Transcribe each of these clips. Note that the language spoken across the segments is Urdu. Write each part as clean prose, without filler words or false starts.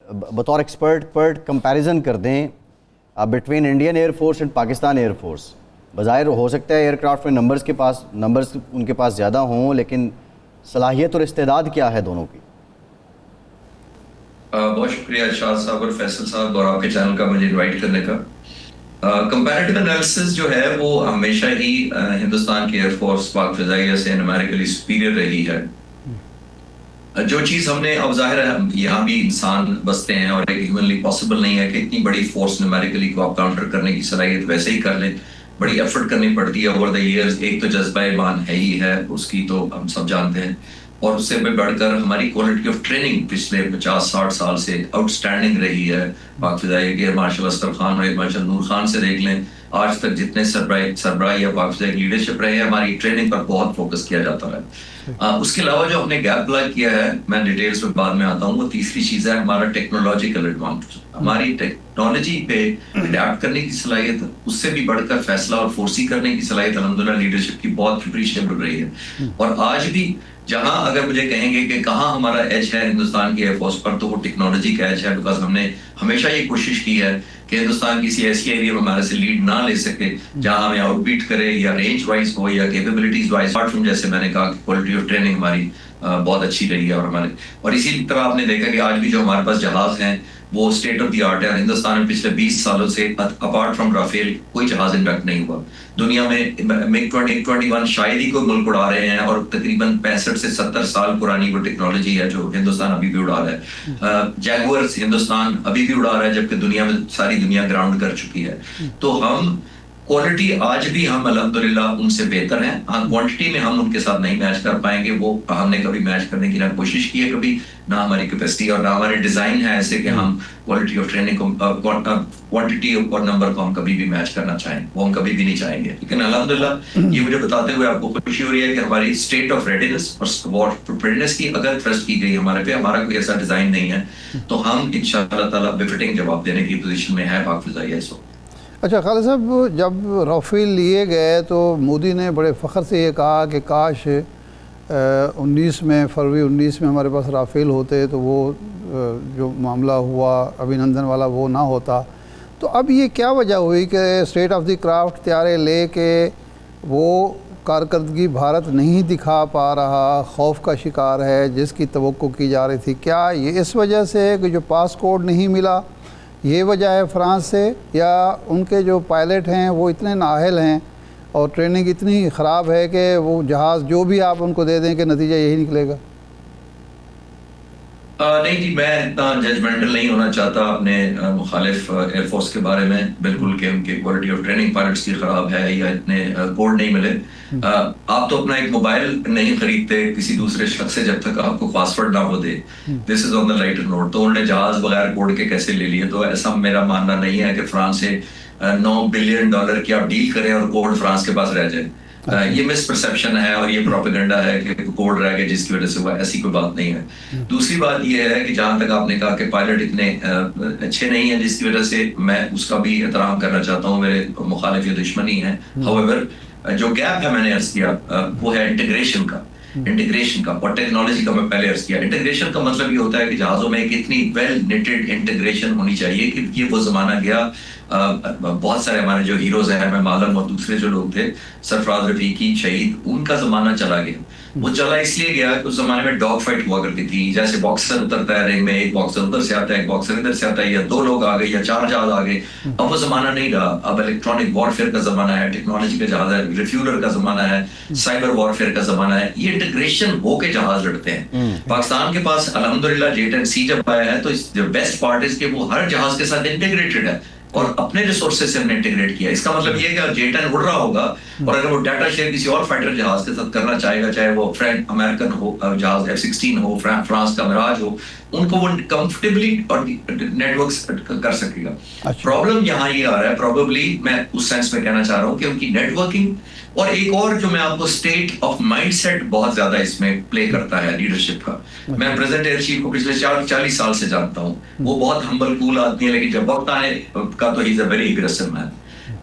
بطور ایکسپرٹ کمپیریزن کر دیں between Indian air force and Pakistan air force. بظاہر ہو سکتا ہے ایئر کرافٹ میں نمبرز ان کے پاس زیادہ ہوں، لیکن صلاحیت اور استعداد کیا ہے دونوں کی؟ بہت شکریہ شاہ صاحب اور فیصل صاحب اور آپ کے چینل کا مجھے انوائٹ کرنے کا. کمپیریٹیو انالیسس جو ہے وہ ہمیشہ ہی ہندوستان کی ایئر فورس پاک فضائیہ سے نمیریکلی سپیریئر رہی ہے. جو چیز ہم نے اب ظاہر ہے یہاں بھی انسان بستے ہیں اور ایک ہیومنلی پاسبل نہیں ہے کہ اتنی بڑی فورس نمیریکلی کو آپ کاؤنٹر کرنے کی صلاحیت ویسے ہی کر لیں، بڑی ایفرٹ کرنی پڑتی ہے اوور دا ایئرز. ایک تو جذبہ ایمان ہے ہی ہے اس کی، تو ہم سب جانتے ہیں، اور اس سے بھی بڑھ کر ہماری کوالٹی آف ٹریننگ پچھلے 50-60 سال سے آؤٹ اسٹینڈنگ رہی ہے. پاک فضائیہ کے ایئر مارشل اسکر خان اور ایئر مارشل نور خان سے دیکھ لیں، آج تک جتنے سربراہ یا پاک فضائیہ کی لیڈرشپ رہے ہیں، ہماری ٹریننگ پر بہت فوکس کیا جاتا ہے. اس کے علاوہ جو ہم نے گیپ بلاک کیا ہے، میں ڈیٹیلز میں بعد میں آتا ہوں، وہ تیسری چیز ہے ہمارا ٹیکنالوجیکل ایڈوانٹیج. ہماری ٹیکنالوجی پہ اڈیپٹ کرنے کی صلاحیت، اس سے بھی بڑھ کر فیصلہ اور فورسی کرنے کی صلاحیت الحمدللہ لیڈرشپ کی بہت اپریشیبل رہی ہے. اور آج بھی جہاں اگر مجھے کہیں گے کہ کہاں ہمارا ایج ہے ہندوستان کی ایئر فورس پر، تو وہ ٹیکنالوجی کا ایج ہے. بیکاز ہم نے ہمیشہ یہ کوشش کی ہے کہ ہندوستان کسی ایسی ایریا میں ہمارے سے لیڈ نہ لے سکے جہاں ہمیں آؤٹ بیٹ کرے، یا رینج وائز ہو یا کیپیبلٹیز وائز. اپارٹ فرام جیسے میں نے کہا کہ کوالٹی آف ٹریننگ ہماری بہت اچھی رہی ہے. اور اسی طرح آپ نے دیکھا کہ آج بھی جو ہمارے پاس جہاز ہیں وہ اسٹیٹ آف دی آرٹ ہے. ہندوستان میں پچھلے 20 سالوں سے اپارٹ فرام رافیل کوئی جہاز انویکٹ نہیں ہوا. دنیا میں MiG 21 شاید ہی کوئی ملک اڑا رہے ہیں، اور تقریباً 65 سے 70 سال پرانی وہ ٹیکنالوجی ہے جو ہندوستان ابھی بھی اڑا رہا ہے. جیگورز ہندوستان ابھی بھی اڑا رہا ہے، جبکہ دنیا میں ساری دنیا گراؤنڈ کر چکی ہے. تو ہم کوالٹی آج بھی ہم الحمدللہ ان سے بہتر ہیں. ہاں کوانٹٹی میں ہم ان کے ساتھ نہیں میچ کر پائیں گے، وہ ہم نے کبھی میچ کرنے کی نہ کوشش کی ہے کبھی، نہ ہماری کیپیسٹی اور نہ ہمارے ڈیزائن ہے ایسے کہ ہم کوالٹی آف ٹریننگ کو، کوانٹٹی اور نمبر کو ہم کبھی بھی میچ کرنا چاہیں، وہ ہم کبھی بھی نہیں چاہیں گے. لیکن الحمدللہ یہ مجھے بتاتے ہوئے آپ کو خوشی ہو رہی ہے کہ ہماری اسٹیٹ آف ریڈینس اور وار پریپیئرڈنس کی اگر تھرسٹ کی گئی ہمارے پہ، ہمارا کوئی ایسا ڈیزائن نہیں ہے، تو ہم انشاءاللہ تعالیٰ بفٹنگ جواب دینے کی پوزیشن میں ہے پاک فضائیہ اس وقت. اچھا خالد صاحب، جب رافیل لیے گئے تو مودی نے بڑے فخر سے یہ کہا کہ کاش 19 میں فروری 19 میں ہمارے پاس رافیل ہوتے تو وہ جو معاملہ ہوا ابھینندن والا وہ نہ ہوتا. تو اب یہ کیا وجہ ہوئی کہ اسٹیٹ آف دی کرافٹ طیارے لے کے وہ کارکردگی بھارت نہیں دکھا پا رہا، خوف کا شکار ہے جس کی توقع کی جا رہی تھی؟ کیا یہ اس وجہ سے کہ جو پاس کوڈ نہیں ملا یہ وجہ ہے فرانس سے، یا ان کے جو پائلٹ ہیں وہ اتنے نااہل ہیں اور ٹریننگ اتنی خراب ہے کہ وہ جہاز جو بھی آپ ان کو دے دیں کہ نتیجہ یہی نکلے گا؟ نہیں جی، میں اتنا ججمنٹل نہیں ہونا چاہتا اپنے مخالف ایئر فورس کے بارے میں بالکل کہ ان کی کوالٹی آف ٹریننگ پائلٹس کی خراب ہے یا اتنے کوڈ نہیں ملے. آپ تو اپنا ایک موبائل نہیں خریدتے کسی دوسرے شخص سے جب تک آپ کو پاسورڈ نہ ہو دے. دس از آن دا لائٹر نوٹ. تو انہوں نے جہاز بغیر کوڈ کے کیسے لے لیے؟ تو ایسا میرا ماننا نہیں ہے کہ فرانس سے $9 بلین کی آپ ڈیل کریں اور کوڈ فرانس کے پاس رہ جائے. یہ مس پرسیپشن ہے اور یہ پروپیگنڈا ہے کہ کوڈ رہ گئے جس کی وجہ سے ہوا، ایسی کوئی بات نہیں ہے. دوسری بات یہ ہے کہ جہاں تک آپ نے کہا کہ پائلٹ اتنے اچھے نہیں ہیں جس کی وجہ سے میں اس کا بھی احترام کرنا چاہتا ہوں، میرے مخالف یہ دشمنی ہے. however جو گیپ ہے میں نے عرض کیا وہ ہے انٹیگریشن کا اور ٹیکنالوجی کا. میں پہلے عرض کیا انٹیگریشن کا مطلب یہ ہوتا ہے کہ جہازوں میں ایک اتنی ویل نیٹڈ انٹیگریشن ہونی چاہیے کہ یہ وہ زمانہ گیا. بہت سارے ہمارے جو ہیروز ہیں، میں معلوم اور دوسرے جو لوگ تھے، سرفراز رفیقی شہید، ان کا زمانہ چلا گیا. وہ چلا اس لیے گیا کہ اس زمانے میں ڈاگ فائٹ ہوا کرتی تھی. جیسے باکسر اترتا ہے رنگ میں، ایک باکسر ادھر سے آتا ہے، ایک باکسر ادھر سے آتا ہے، یا 2 لوگ آ گئے یا 4 جہاز آ گئے. اب وہ زمانہ نہیں رہا. اب الیکٹرانک وارفیئر کا زمانہ ہے، ٹیکنالوجی کا جہاز ہے، ریفیولر کا زمانہ ہے، سائبر وارفیئر کا زمانہ ہے. یہ انٹیگریشن ہو کے جہاز لڑتے ہیں. پاکستان کے پاس الحمدللہ J-10C جب آیا ہے تو جو بیسٹ پارٹ ہے کہ وہ ہر جہاز کے ساتھ انٹیگریٹڈ ہے اور اپنے ریسورسز سے ہم نے انٹیگریٹ کیا. اس کا مطلب یہ ہے کہ J-10 اڑ رہا ہوگا اور اگر وہ ڈیٹا شیئر کسی اور فائٹر جہاز کے ساتھ کرنا چاہے گا، چاہے وہ امریکن ہو جہاز F-16 ہو، فرانس کا مراج ہو، ان کو وہ کمفرٹیبلی اور نیٹ ورکس کر سکے گا. پرابلم یہاں یہ آ رہا ہے، پروبیبلی میں اس سینس میں کہنا چاہ رہا ہوں کہ ان کی نیٹ ورکنگ اور ایک اور جو میں آپ کو اسٹیٹ آف مائنڈ سیٹ بہت زیادہ اس میں پلے کرتا ہے لیڈرشپ کا. میں پریزنٹ ایئر چیف کو پچھلے 40 سال سے جانتا ہوں. وہ بہت ہمبل کول آدمی ہے، لیکن جب وقت آنے کا تو ہی از اے ویری اگریسو مین.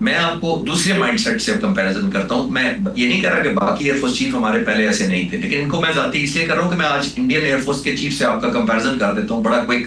میں آپ کو دوسرے مائنڈ سیٹ سے کمپیریزن کرتا ہوں. میں یہ نہیں کر رہا کہ باقی ایئر فورس چیف ہمارے پہلے ایسے نہیں تھے، لیکن ان کو میں ذاتی اس لیے کر رہا ہوں کہ میں آج انڈین ایئر فورس کے چیف سے آپ کا کمپیریزن کر دیتا ہوں بڑا کوئک.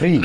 3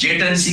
J-10C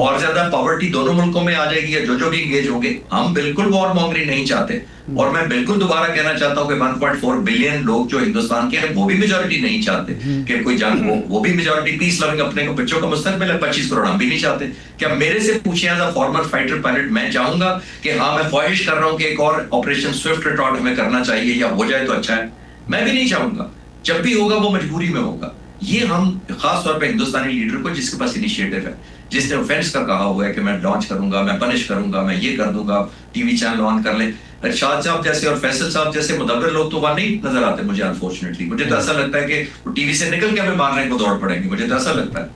اور زیادہ پاورٹی دونوں ملکوں میں آ جائے گی یا جو بھی انگیج ہوں گے. ہم بالکل وار مونگری نہیں چاہتے, اور میں بالکل دوبارہ کہنا چاہتا ہوں کہ 1.4 بلین لوگ جو ہندوستان کے ہیں وہ بھی میجورٹی نہیں چاہتے کہ کوئی جنگ ہو, وہ بھی میجورٹی پیس لونگ اپنے کو بچوں کا مستقبل ہے. 25 کروڑ ہم بھی نہیں چاہتے. کیا میرے سے پوچھیں as a former fighter pilot, میں چاہوں گا کہ ہاں میں خواہش کر رہا ہوں کہ ایک اور آپریشن سوئفٹ ریٹارٹ ہمیں کرنا چاہیے یا ہو جائے تو اچھا ہے؟ میں بھی نہیں چاہوں گا. جب بھی ہوگا وہ مجبوری میں ہوگا. یہ ہم خاص طور پہ ہندوستانی لیڈر کو جس کے پاس انیشیٹو ہے, جس نے اوفینس کا کہا ہوا ہے کہ میں لانچ کروں گا, میں پنش کروں گا, میں یہ کر دوں گا, ٹی وی چینل آن کر لیں. ارشاد صاحب جیسے اور فیصل صاحب جیسے مدبر لوگ تو وہاں نہیں نظر آتے مجھے انفارچونیٹلی. مجھے تو ایسا لگتا ہے کہ ٹی وی سے نکل کے ہمیں مارنے کو دوڑ پڑیں گے, مجھے تو ایسا لگتا ہے.